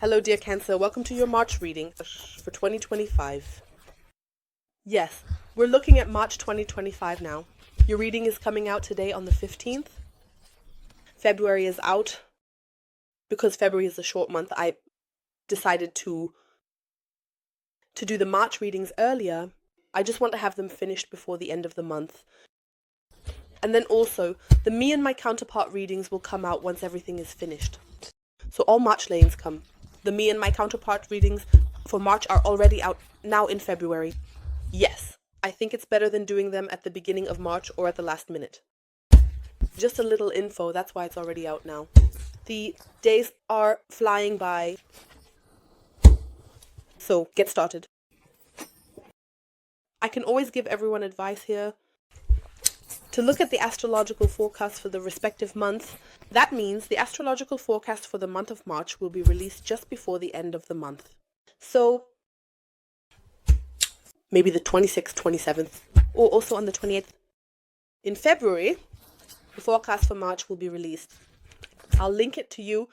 Hello, dear Cancer. Welcome to your March reading for 2025. Yes, we're looking at March 2025 now. Your reading is coming out today on the 15th. February is out. Because February is a short month, I decided to do the March readings earlier. I just want to have them finished before the end of the month. And then also, the me and my counterpart readings will come out once everything is finished. So all March lanes come. The me and my counterpart readings for March are already out now in February. Yes, I think it's better than doing them at the beginning of March or at the last minute. Just a little info, that's why it's already out now. The days are flying by. So get started. I can always give everyone advice here to look at the astrological forecast for the respective month. That means the astrological forecast for the month of March will be released just before the end of the month. So maybe the 26th, 27th, or also on the 28th. In February, the forecast for March will be released. I'll link it to you.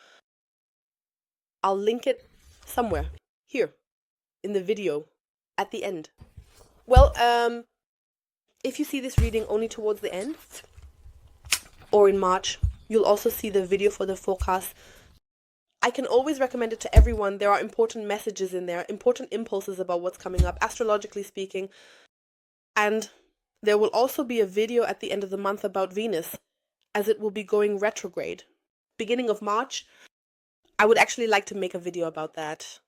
I'll link it somewhere here in the video at the end. Well, if you see this reading only towards the end or in March, you'll also see the video for the forecast. I can always recommend it to everyone. There are important messages in there, important impulses about what's coming up, astrologically speaking. And there will also be a video at the end of the month about Venus, as it will be going retrograde. Beginning of March, I would actually like to make a video about that.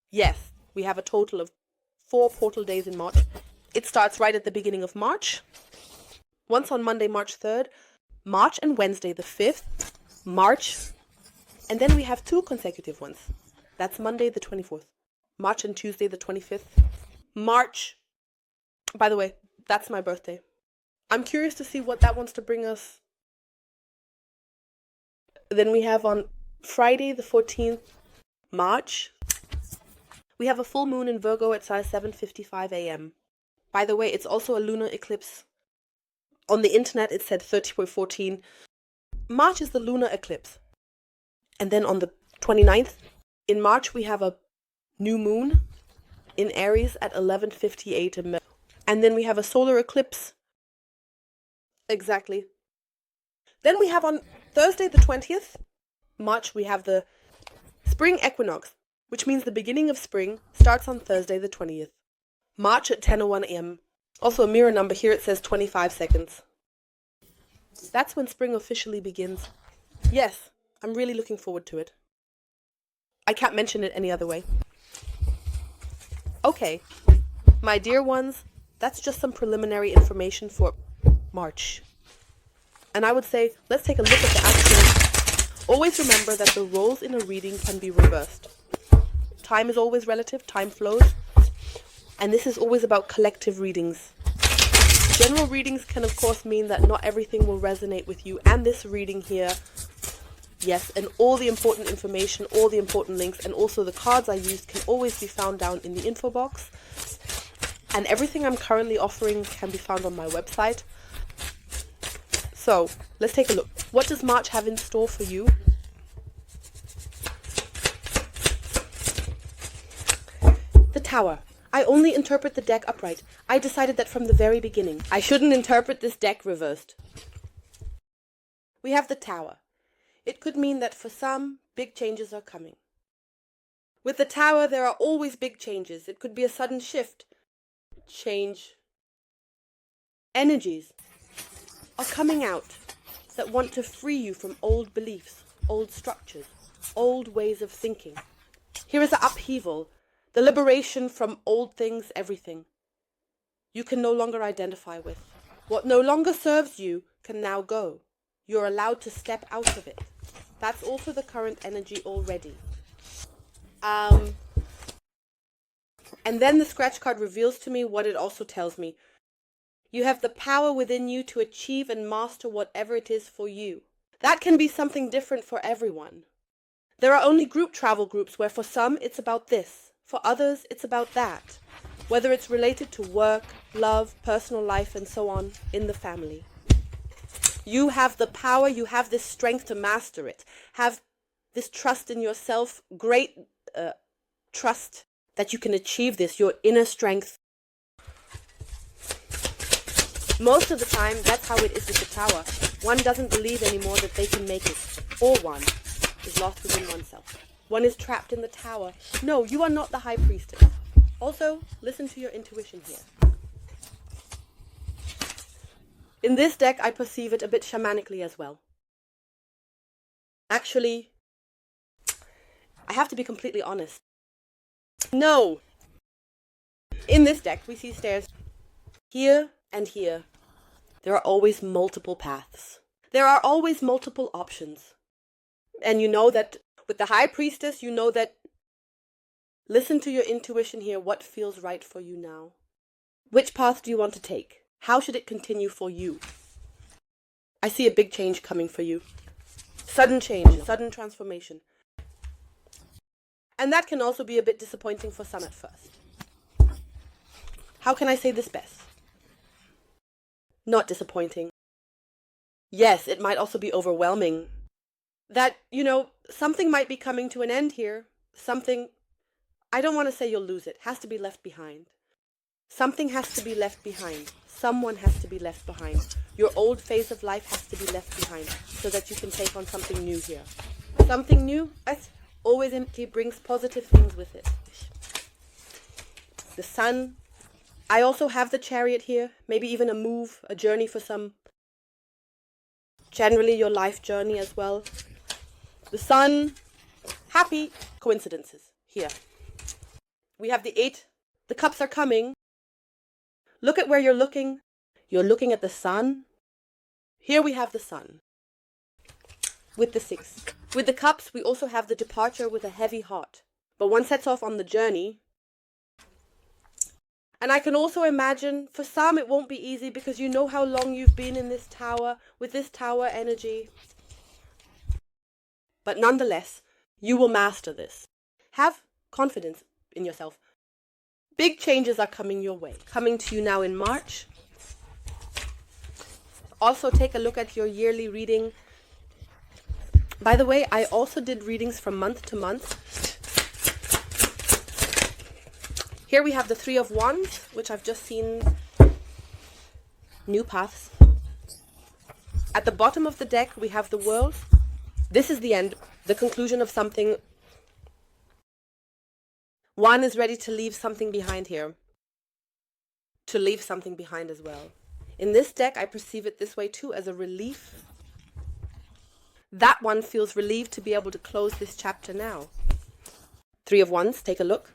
Yes, we have a total of 4 portal days in March. It starts right at the beginning of March. Once on Monday, March 3rd, March and Wednesday the 5th, March, and then we have 2 consecutive ones. That's Monday the 24th, March and Tuesday the 25th. March, by the way, that's my birthday. I'm curious to see what that wants to bring us. Then we have on Friday the 14th, March, we have a full moon in Virgo at size 7:55 a.m. By the way, it's also a lunar eclipse. On the internet, it said 30.14. March is the lunar eclipse. And then on the 29th, in March, we have a new moon in Aries at 11:58 a.m. And then we have a solar eclipse. Exactly. Then we have on Thursday, the 20th, March, we have the spring equinox, which means the beginning of spring starts on Thursday, the 20th. March at 10:01 a.m. Also a mirror number here, it says 25 seconds. That's when spring officially begins. Yes, I'm really looking forward to it. I can't mention it any other way. Okay, my dear ones, that's just some preliminary information for March. And I would say, let's take a look at the action. Always remember that the roles in a reading can be reversed. Time is always relative, time flows. And this is always about collective readings. General readings can of course mean that not everything will resonate with you. And this reading here, yes, and all the important information, all the important links, and also the cards I used can always be found down in the info box. And everything I'm currently offering can be found on my website. So, let's take a look. What does March have in store for you? The Tower. I only interpret the deck upright. I decided that from the very beginning. I shouldn't interpret this deck reversed. We have the Tower. It could mean that for some, big changes are coming. With the Tower, there are always big changes. It could be a sudden shift. Change. Energies are coming out that want to free you from old beliefs, old structures, old ways of thinking. Here is an upheaval. The liberation from old things, everything you can no longer identify with. What no longer serves you can now go. You're allowed to step out of it. That's also the current energy already. And then the scratch card reveals to me what it also tells me. You have the power within you to achieve and master whatever it is for you. That can be something different for everyone. There are only group travel groups where for some it's about this. For others, it's about that, whether it's related to work, love, personal life, and so on in the family. You have the power, you have this strength to master it. Have this trust in yourself, great trust that you can achieve this, your inner strength. Most of the time, that's how it is with the Tower. One doesn't believe anymore that they can make it, or one is lost within oneself. One is trapped in the Tower. No, you are not the High Priestess. Also, listen to your intuition here. In this deck, I perceive it a bit shamanically as well. Actually, I have to be completely honest. No! In this deck, we see stairs here and here. There are always multiple paths. There are always multiple options. And you know that with the High Priestess, you know that listen to your intuition here. What feels right for you now? Which path do you want to take? How should it continue for you? I see a big change coming for you. Sudden change, sudden transformation. And that can also be a bit disappointing for some at first. How can I say this best? Not disappointing. Yes, it might also be overwhelming. That, something might be coming to an end here. Something, I don't want to say you'll lose it, has to be left behind. Something has to be left behind. Someone has to be left behind. Your old phase of life has to be left behind so that you can take on something new here. Something new, as always, it brings positive things with it. The Sun. I also have the Chariot here. Maybe even a move, a journey for some. Generally your life journey as well. The Sun. Happy coincidences here. We have the 8. The Cups are coming. Look at where you're looking. You're looking at the Sun. Here we have the Sun. With the 6. With the Cups, we also have the departure with a heavy heart. But one sets off on the journey. And I can also imagine, for some it won't be easy because you know how long you've been in this Tower, with this Tower energy. But nonetheless, you will master this. Have confidence in yourself. Big changes are coming your way. Coming to you now in March. Also take a look at your yearly reading. By the way, I also did readings from month to month. Here we have the 3 of Wands, which I've just seen. New paths. At the bottom of the deck, we have the World. This is the end, the conclusion of something. One is ready to leave something behind here. To leave something behind as well. In this deck, I perceive it this way too, as a relief. That one feels relieved to be able to close this chapter now. 3 of Wands, take a look.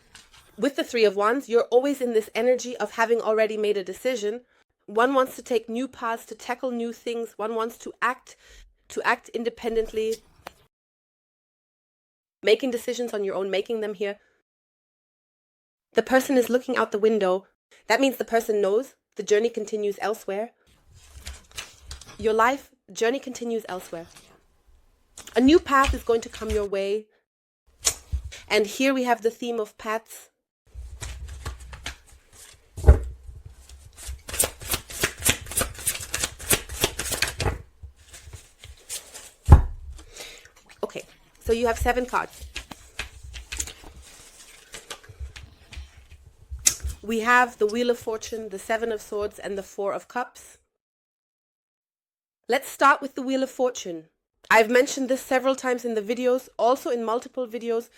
With the 3 of Wands, you're always in this energy of having already made a decision. One wants to take new paths, to tackle new things. One wants to act independently. Making decisions on your own, making them here. The person is looking out the window. That means the person knows the journey continues elsewhere. Your life journey continues elsewhere. A new path is going to come your way. And here we have the theme of paths. Okay, so you have 7 cards. We have the Wheel of Fortune, the 7 of Swords, and the 4 of Cups. Let's start with the Wheel of Fortune. I've mentioned this several times in the videos, also in multiple videos.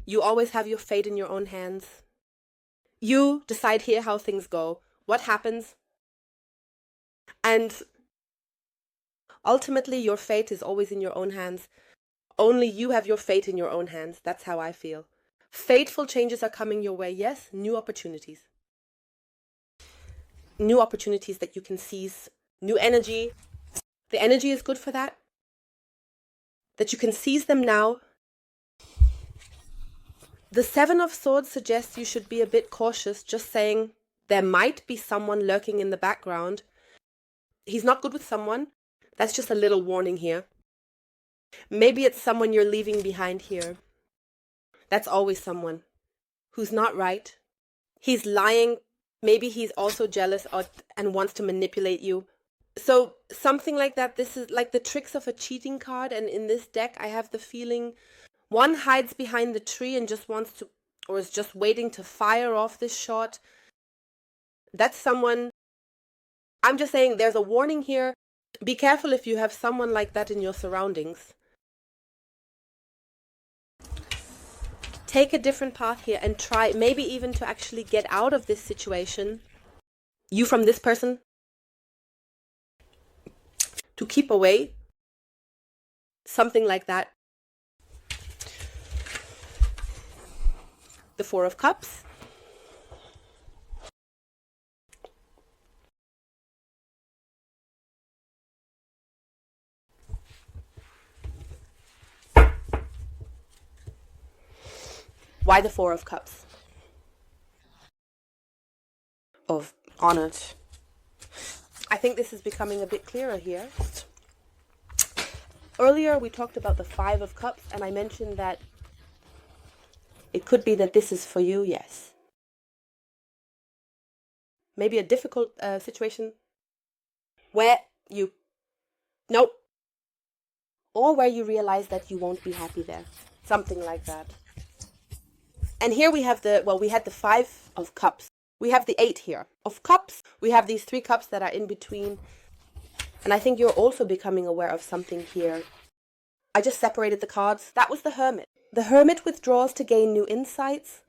You always have your fate in your own hands. You decide here how things go, what happens. And ultimately, your fate is always in your own hands. Only you have your fate in your own hands. That's how I feel. Fateful changes are coming your way. Yes, new opportunities. New opportunities that you can seize. New energy. The energy is good for that. That you can seize them now. The 7 of Swords suggests you should be a bit cautious, just saying there might be someone lurking in the background. He's not good with someone. That's just a little warning here. Maybe it's someone you're leaving behind here. That's always someone who's not right. He's lying. Maybe he's also jealous and wants to manipulate you. So something like that. This is like the tricks of a cheating card. And in this deck, I have the feeling one hides behind the tree and just wants to, or is just waiting to fire off this shot. That's someone, I'm just saying there's a warning here. Be careful if you have someone like that in your surroundings. Take a different path here and try maybe even to actually get out of this situation. You from this person. To keep away. Something like that. The Four of Cups. Why the Four of Cups? Of honored. I think this is becoming a bit clearer here. Earlier we talked about the Five of Cups, and I mentioned that it could be that this is for you, yes. Maybe a difficult situation where you, nope, or where you realize that you won't be happy there. Something like that. And here we have we had the Five of Cups. We have the Eight here of Cups. We have these three cups that are in between. And I think you're also becoming aware of something here. I just separated the cards. That was the Hermit. The Hermit withdraws to gain new insights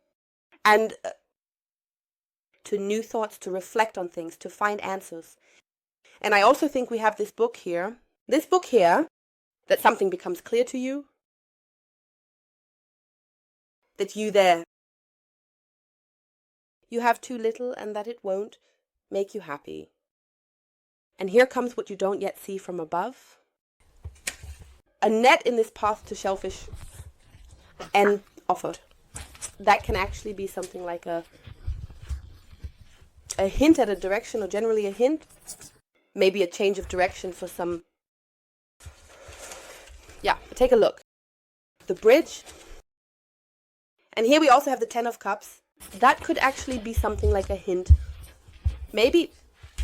and to new thoughts, to reflect on things, to find answers. And I also think we have this book here. This book here, that something becomes clear to you. That you have too little and that it won't make you happy. And here comes what you don't yet see from above. A net in this path to shellfish and offered. That can actually be something like a hint at a direction, or generally a hint. Maybe a change of direction for some. Yeah, take a look. The Bridge. And here we also have the Ten of Cups. That could actually be something like a hint. Maybe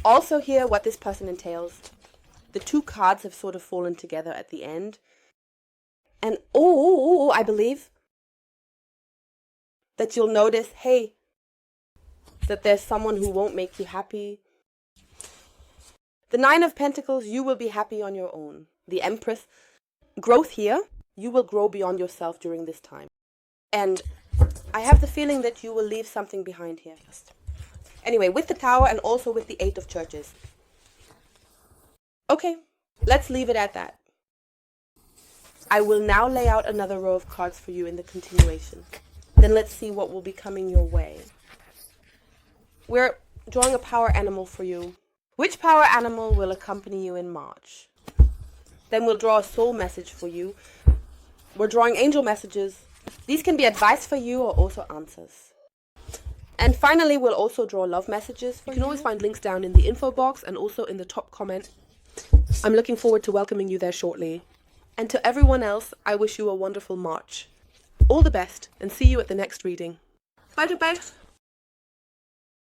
also here what this person entails. The two cards have sort of fallen together at the end. And I believe that you'll notice, hey, that there's someone who won't make you happy. The Nine of Pentacles, you will be happy on your own. The Empress, growth here, you will grow beyond yourself during this time. And I have the feeling that you will leave something behind here. Anyway, with the Tower and also with the Eight of Churches. Okay, let's leave it at that. I will now lay out another row of cards for you in the continuation. Then let's see what will be coming your way. We're drawing a power animal for you. Which power animal will accompany you in March? Then we'll draw a soul message for you. We're drawing angel messages. These can be advice for you or also answers. And finally, we'll also draw love messages. You can always find links down in the info box and also in the top comment. I'm looking forward to welcoming you there shortly. And to everyone else, I wish you a wonderful March. All the best, and see you at the next reading. Bye, bye.